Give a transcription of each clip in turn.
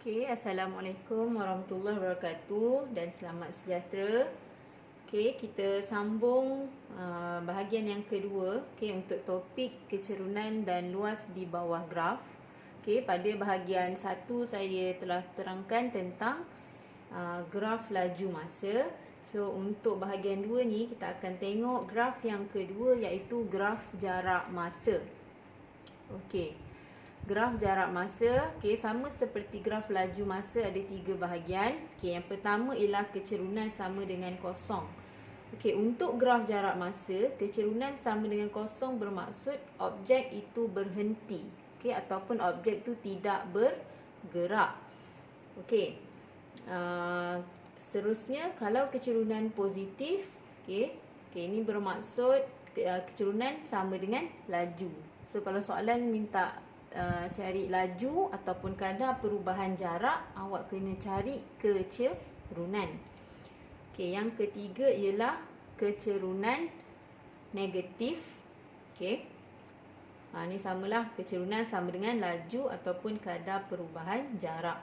Assalamualaikum warahmatullahi wabarakatuh dan selamat sejahtera. Kita sambung bahagian yang kedua untuk topik kecerunan dan luas di bawah graf. Pada bahagian 1 saya telah terangkan tentang graf laju masa. So untuk bahagian 2 ni kita akan tengok graf yang kedua, iaitu graf jarak masa. Graf jarak masa, sama seperti graf laju masa, ada 3 bahagian. Yang pertama ialah kecerunan sama dengan kosong. Untuk graf jarak masa, kecerunan sama dengan kosong bermaksud objek itu berhenti, ataupun objek itu tidak bergerak. Seterusnya, kalau kecerunan positif, ini bermaksud kecerunan sama dengan laju. So kalau soalan minta cari laju ataupun kadar perubahan jarak, awak kena cari kecerunan. Yang ketiga ialah kecerunan negatif. Ini samalah, kecerunan sama dengan laju ataupun kadar perubahan jarak.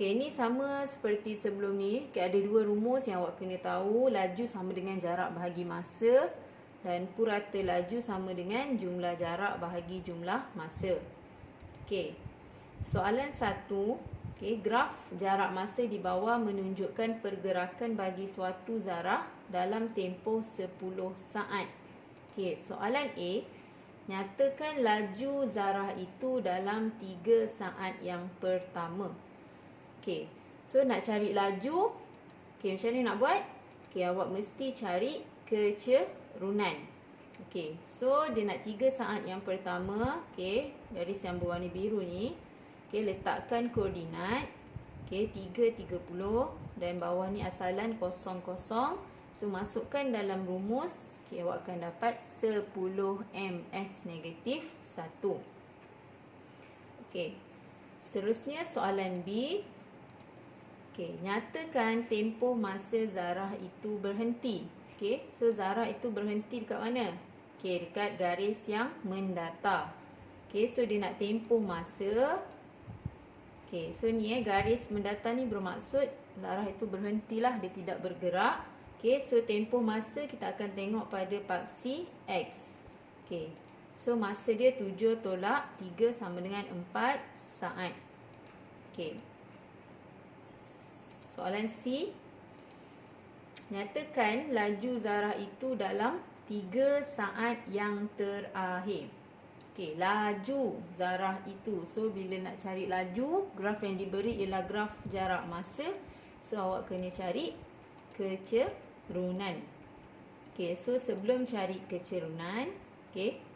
Ini sama seperti sebelum ni. Ada 2 rumus yang awak kena tahu. Laju sama dengan jarak bahagi masa, dan purata laju sama dengan jumlah jarak bahagi jumlah masa. Soalan 1. Graf jarak masa di bawah menunjukkan pergerakan bagi suatu zarah dalam tempoh 10 saat. Soalan A. Nyatakan laju zarah itu dalam 3 saat yang pertama. So nak cari laju, macam mana nak buat? Awak mesti cari kecerunan. So dia nak 3 saat yang pertama. Garis yang berwarna biru ni, letakkan koordinat 3.30 dan bawah ni asalan 00. So masukkan dalam rumus, awak akan dapat 10 ms negatif 1. Seterusnya soalan B. Nyatakan tempoh masa zarah itu berhenti. So zarah itu berhenti dekat mana? Dekat garis yang mendatar. So dia nak tempoh masa. So ni garis mendatar ni bermaksud zarah itu berhentilah, dia tidak bergerak. So tempoh masa kita akan tengok pada paksi X. So masa dia 7 tolak 3 sama dengan 4 saat. Soalan C. Nyatakan laju zarah itu dalam 3 saat yang terakhir. Laju zarah itu. So bila nak cari laju, graf yang diberi ialah graf jarak masa. So awak kena cari kecerunan. So sebelum cari kecerunan,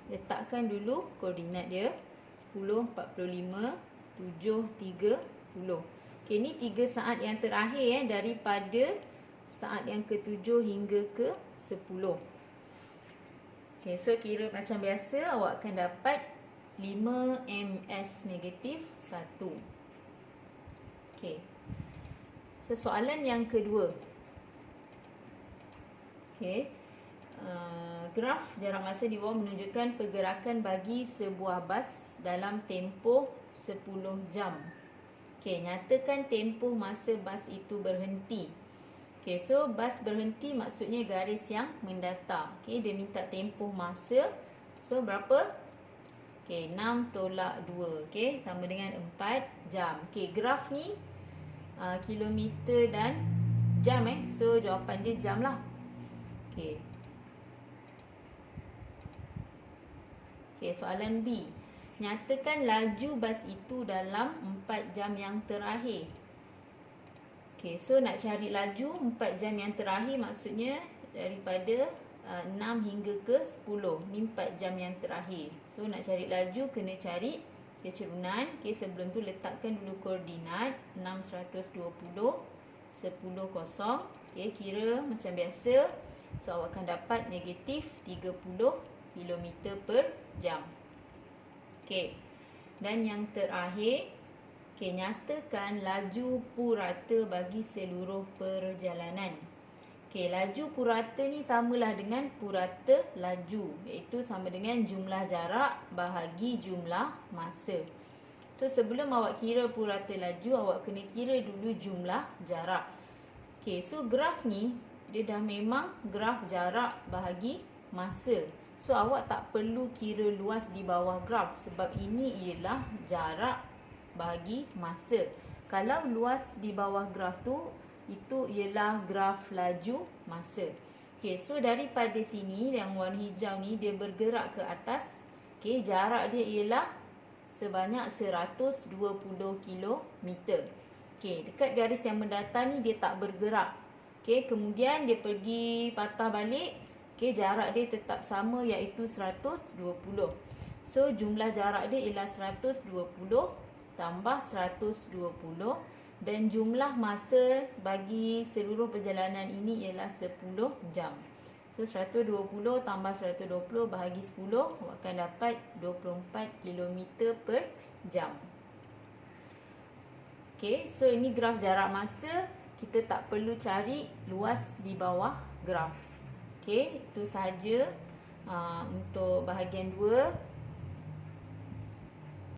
letakkan dulu koordinat dia 10, 45, 7, 30. Ini 3 saat yang terakhir daripada saat yang ke-7 hingga ke-10. So kira macam biasa, awak akan dapat 5 ms negatif 1. So soalan yang kedua. Graf jarak masa di bawah menunjukkan pergerakan bagi sebuah bas dalam tempoh 10 jam. Nyatakan tempoh masa bas itu berhenti. So bas berhenti maksudnya garis yang mendatar. Dia minta tempoh masa. So berapa? 6 tolak 2. Sama dengan 4 jam. Graf ni kilometer dan jam. So jawapan dia jam lah. Soalan B. Nyatakan laju bas itu dalam 4 jam yang terakhir. So nak cari laju 4 jam yang terakhir, maksudnya daripada 6 hingga ke 10. Ni 4 jam yang terakhir. So nak cari laju kena cari kecerunan. Sebelum tu letakkan dulu koordinat 6, 120, 10, 0. Kira macam biasa. So awak akan dapat negatif 30 km per jam. Dan yang terakhir, nyatakan laju purata bagi seluruh perjalanan. Okey, laju purata ni samalah dengan purata laju, iaitu sama dengan jumlah jarak bahagi jumlah masa. So sebelum awak kira purata laju, awak kena kira dulu jumlah jarak. Okey, so graf ni dia dah memang graf jarak bahagi masa. So awak tak perlu kira luas di bawah graf sebab ini ialah jarak bahagi masa. Kalau luas di bawah graf tu, itu ialah graf laju masa. Okey, so daripada sini yang warna hijau ni dia bergerak ke atas. Okey, jarak dia ialah sebanyak 120 km. Okey, dekat garis yang mendatar ni dia tak bergerak. Okey, kemudian dia pergi patah balik. Okey, jarak dia tetap sama iaitu 120. So jumlah jarak dia ialah 120 tambah 120 dan jumlah masa bagi seluruh perjalanan ini ialah 10 jam. So 120 tambah 120 bahagi 10, awak akan dapat 24 km per jam. Okey, so ini graf jarak masa. Kita tak perlu cari luas di bawah graf. Okey, itu sahaja untuk bahagian 2.